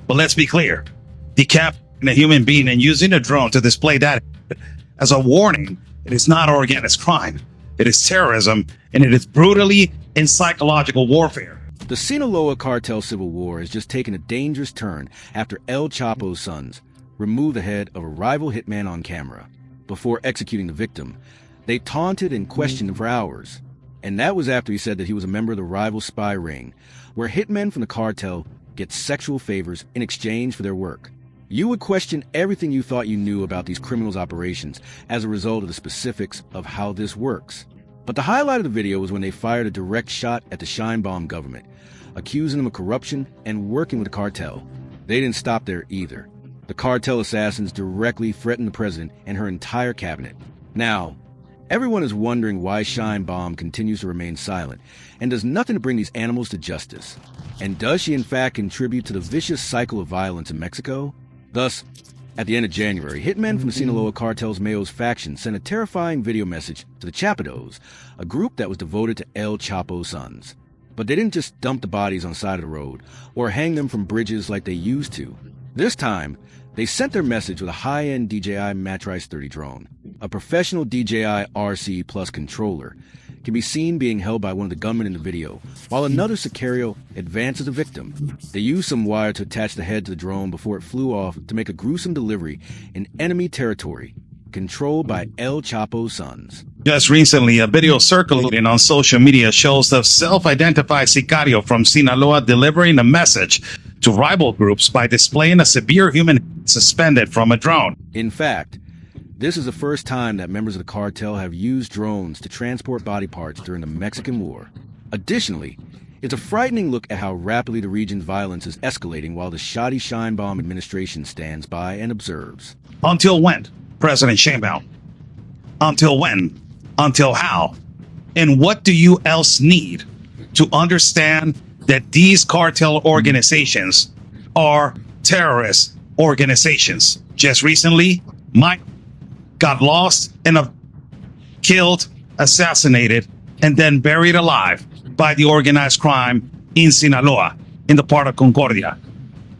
But let's be clear, decapitating a human being and using a drone to display that as a warning, it is not organized crime. It is terrorism, and it is brutally and psychological warfare. The Sinaloa cartel civil war has just taken a dangerous turn after El Chapo's sons removed the head of a rival hitman on camera. Before executing the victim, they taunted and questioned him for hours. And that was after he said that he was a member of the rival spy ring, where hitmen from the cartel get sexual favors in exchange for their work. You would question everything you thought you knew about these criminals' operations as a result of the specifics of how this works. But the highlight of the video was when they fired a direct shot at the Sheinbaum government, accusing them of corruption and working with the cartel. They didn't stop there either. The cartel assassins directly threatened the president and her entire cabinet. Now, everyone is wondering why Sheinbaum continues to remain silent and does nothing to bring these animals to justice. And does she in fact contribute to the vicious cycle of violence in Mexico? Thus, at the end of January, hitmen from the Sinaloa cartel's Mayos faction sent a terrifying video message to the Chapados, a group that was devoted to El Chapo's sons. But they didn't just dump the bodies on the side of the road or hang them from bridges like they used to. This time, they sent their message with a high-end DJI Matrice 30 drone. A professional DJI RC Plus controller can be seen being held by one of the gunmen in the video, while another Sicario advances the victim. They used some wire to attach the head to the drone before it flew off to make a gruesome delivery in enemy territory, controlled by El Chapo's sons. Just recently, a video circulating on social media shows the self-identified Sicario from Sinaloa delivering a message to rival groups by displaying a severe human suspended from a drone. In fact, this is the first time that members of the cartel have used drones to transport body parts during the Mexican War. Additionally, it's a frightening look at how rapidly the region's violence is escalating while the shoddy Sheinbaum administration stands by and observes. Until when, President Sheinbaum? Until when? Until how? And what do you else need to understand that these cartel organizations are terrorist organizations? Just recently, Mike got lost and killed, assassinated, and then buried alive by the organized crime in Sinaloa, in the part of Concordia.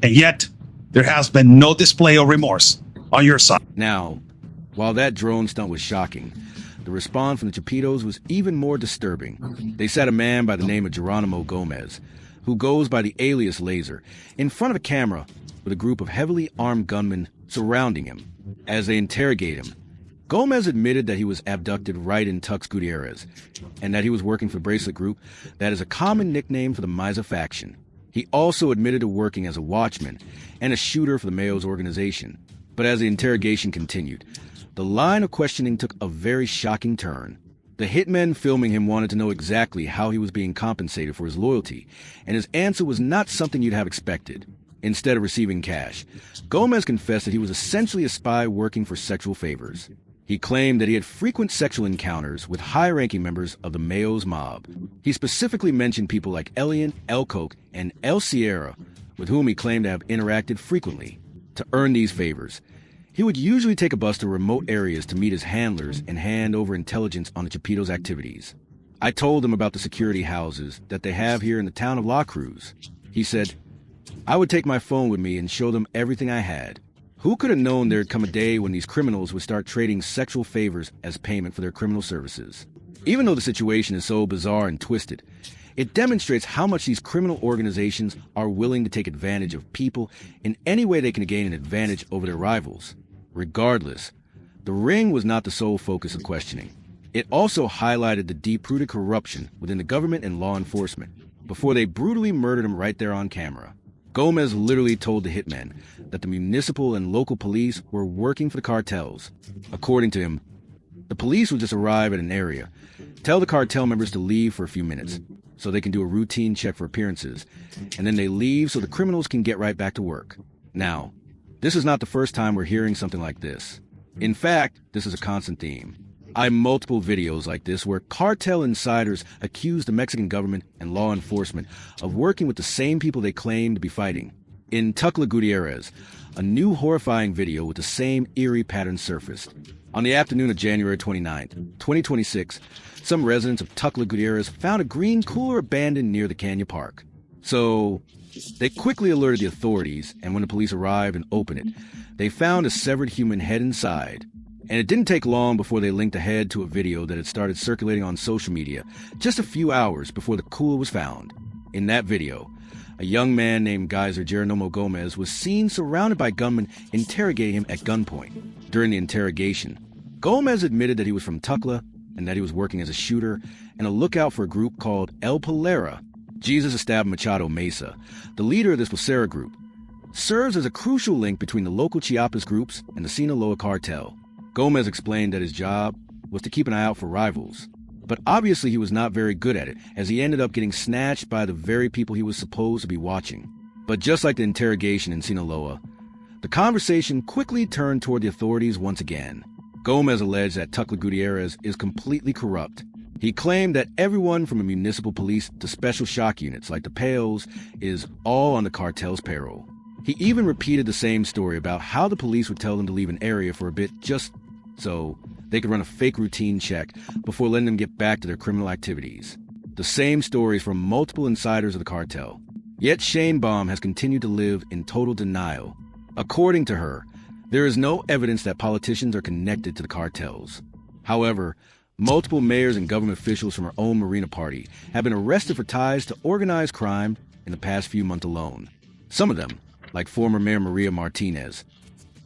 And yet, there has been no display of remorse on your side. Now, while that drone stunt was shocking, the response from the Chapitos was even more disturbing. They sat a man by the name of Geronimo Gomez, who goes by the alias Laser, in front of a camera with a group of heavily armed gunmen surrounding him. As they interrogate him, Gomez admitted that he was abducted right in Tux Gutierrez, and that he was working for the Bracelet Group, that is a common nickname for the Maiza faction. He also admitted to working as a watchman and a shooter for the Mayos organization. But as the interrogation continued, the line of questioning took a very shocking turn. The hitmen filming him wanted to know exactly how he was being compensated for his loyalty, and his answer was not something you'd have expected. Instead of receiving cash, Gomez confessed that he was essentially a spy working for sexual favors. He claimed that he had frequent sexual encounters with high-ranking members of the Mayos mob. He specifically mentioned people like Elian, El Coke, and El Sierra, with whom he claimed to have interacted frequently. To earn these favors, he would usually take a bus to remote areas to meet his handlers and hand over intelligence on the Chapitos' activities. I told him about the security houses that they have here in the town of La Cruz. He said, I would take my phone with me and show them everything I had. Who could have known there'd come a day when these criminals would start trading sexual favors as payment for their criminal services? Even though the situation is so bizarre and twisted, it demonstrates how much these criminal organizations are willing to take advantage of people in any way they can gain an advantage over their rivals. Regardless, the ring was not the sole focus of questioning. It also highlighted the deep-rooted corruption within the government and law enforcement before they brutally murdered him right there on camera. Gomez literally told the hitmen that the municipal and local police were working for the cartels. According to him, the police would just arrive at an area, tell the cartel members to leave for a few minutes so they can do a routine check for appearances, and then they leave so the criminals can get right back to work. Now, this is not the first time we're hearing something like this. In fact, this is a constant theme. I have multiple videos like this where cartel insiders accuse the Mexican government and law enforcement of working with the same people they claim to be fighting. In Tuxtla Gutierrez, a new horrifying video with the same eerie pattern surfaced. On the afternoon of January 29th, 2026, some residents of Tuxtla Gutierrez found a green cooler abandoned near the Canyon Park. So, They quickly alerted the authorities, and when the police arrived and opened it, they found a severed human head inside. And it didn't take long before they linked the head to a video that had started circulating on social media just a few hours before the cooler was found. In that video, a young man named Geyser Geronimo Gomez was seen surrounded by gunmen interrogating him at gunpoint. During the interrogation, Gomez admitted that he was from Tucla and that he was working as a shooter and a lookout for a group called El Palera. Jesus Esteban Machado Mesa, the leader of this Placera group, serves as a crucial link between the local Chiapas groups and the Sinaloa cartel. Gomez explained that his job was to keep an eye out for rivals, but obviously he was not very good at it, as he ended up getting snatched by the very people he was supposed to be watching. But just like the interrogation in Sinaloa, the conversation quickly turned toward the authorities once again. Gomez alleged that Tucla Gutierrez is completely corrupt. He claimed that everyone from the municipal police to special shock units like the Pales is all on the cartel's payroll. He even repeated the same story about how the police would tell them to leave an area for a bit just so they could run a fake routine check before letting them get back to their criminal activities. The same stories from multiple insiders of the cartel. Yet Sheinbaum has continued to live in total denial. According to her, there is no evidence that politicians are connected to the cartels. However, multiple mayors and government officials from her own Marina party have been arrested for ties to organized crime in the past few months alone. Some of them, like former Mayor Maria Martinez,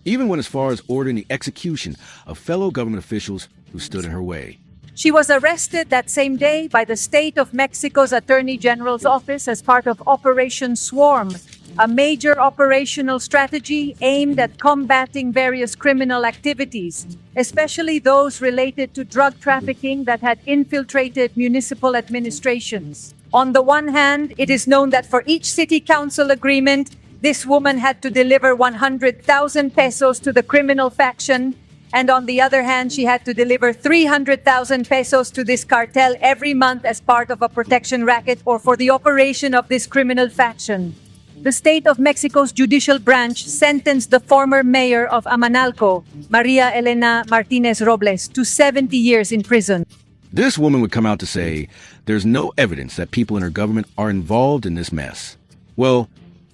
even went as far as ordering the execution of fellow government officials who stood in her way. She was arrested that same day by the state of Mexico's Attorney General's office as part of Operation Swarm, a major operational strategy aimed at combating various criminal activities, especially those related to drug trafficking that had infiltrated municipal administrations. On the one hand, it is known that for each city council agreement, this woman had to deliver 100,000 pesos to the criminal faction, and on the other hand, she had to deliver 300,000 pesos to this cartel every month as part of a protection racket or for the operation of this criminal faction. The state of Mexico's judicial branch sentenced the former mayor of Amanalco, Maria Elena Martinez Robles, to 70 years in prison. This woman would come out to say there's no evidence that people in her government are involved in this mess. Well,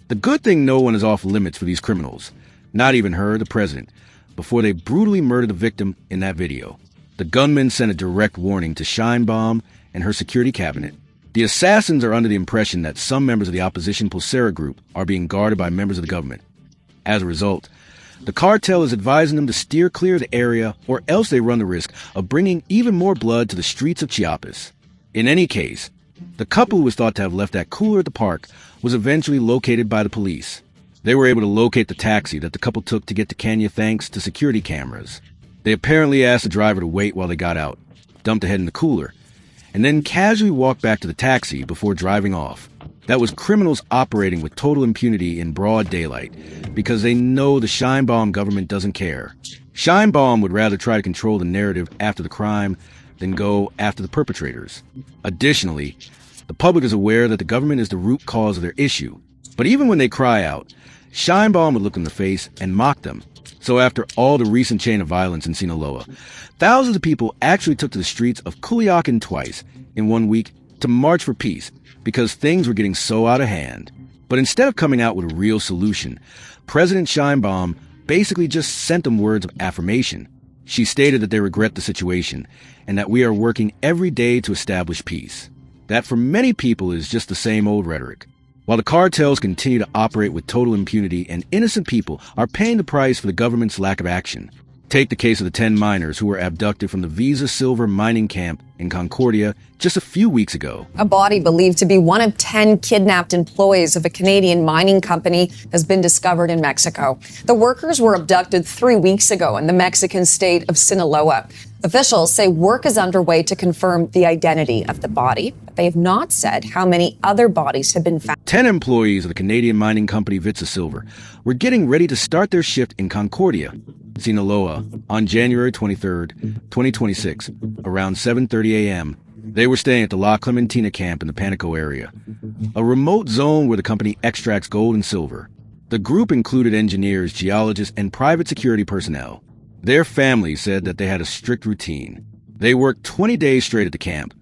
the good thing, no one is off limits for these criminals, not even her, the president, before they brutally murdered the victim in that video. The gunmen sent a direct warning to Sheinbaum and her security cabinet. The assassins are under the impression that some members of the opposition Placera group are being guarded by members of the government. As a result, the cartel is advising them to steer clear of the area, or else they run the risk of bringing even more blood to the streets of Chiapas. In any case, the couple who was thought to have left that cooler at the park was eventually located by the police. They were able to locate the taxi that the couple took to get to Kenya thanks to security cameras. They apparently asked the driver to wait while they got out, dumped the head in the cooler, and then casually walked back to the taxi before driving off. That was criminals operating with total impunity in broad daylight, because they know the Sheinbaum government doesn't care. Sheinbaum would rather try to control the narrative after the crime than go after the perpetrators. Additionally, the public is aware that the government is the root cause of their issue. But even when they cry out, Sheinbaum would look in the face and mock them. So after all the recent chain of violence in Sinaloa, thousands of people actually took to the streets of Culiacan twice in 1 week to march for peace because things were getting so out of hand. But instead of coming out with a real solution, President Sheinbaum basically just sent them words of affirmation. She stated that they regret the situation and that we are working every day to establish peace. That for many people is just the same old rhetoric. While the cartels continue to operate with total impunity and innocent people are paying the price for the government's lack of action. Take the case of the 10 miners who were abducted from the Visa Silver mining camp in Concordia just a few weeks ago. A body believed to be one of 10 kidnapped employees of a Canadian mining company has been discovered in Mexico. The workers were abducted 3 weeks ago in the Mexican state of Sinaloa. Officials say work is underway to confirm the identity of the body, but they have not said how many other bodies have been found. 10 employees of the Canadian mining company Visa Silver were getting ready to start their shift in Concordia, Sinaloa, on January 23rd, 2026, around 7:30 a.m. They were staying at the La Clementina camp in the Panico area, a remote zone where the company extracts gold and silver. The group included engineers, geologists, and private security personnel. Their families said that they had a strict routine. They worked 20 days straight at the camp,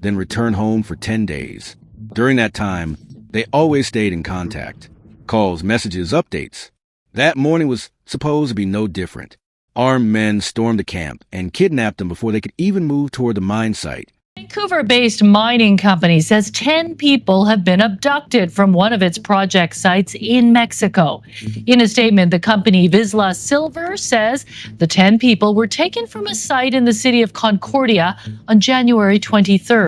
then returned home for 10 days. During that time, They always stayed in contact. Calls, messages, updates. That morning was supposed to be no different. Armed men stormed the camp and kidnapped them before they could even move toward the mine site. Vancouver-based mining company says 10 people have been abducted from one of its project sites in Mexico. In a statement, the company Vizsla Silver says the 10 people were taken from a site in the city of Concordia on January 23rd.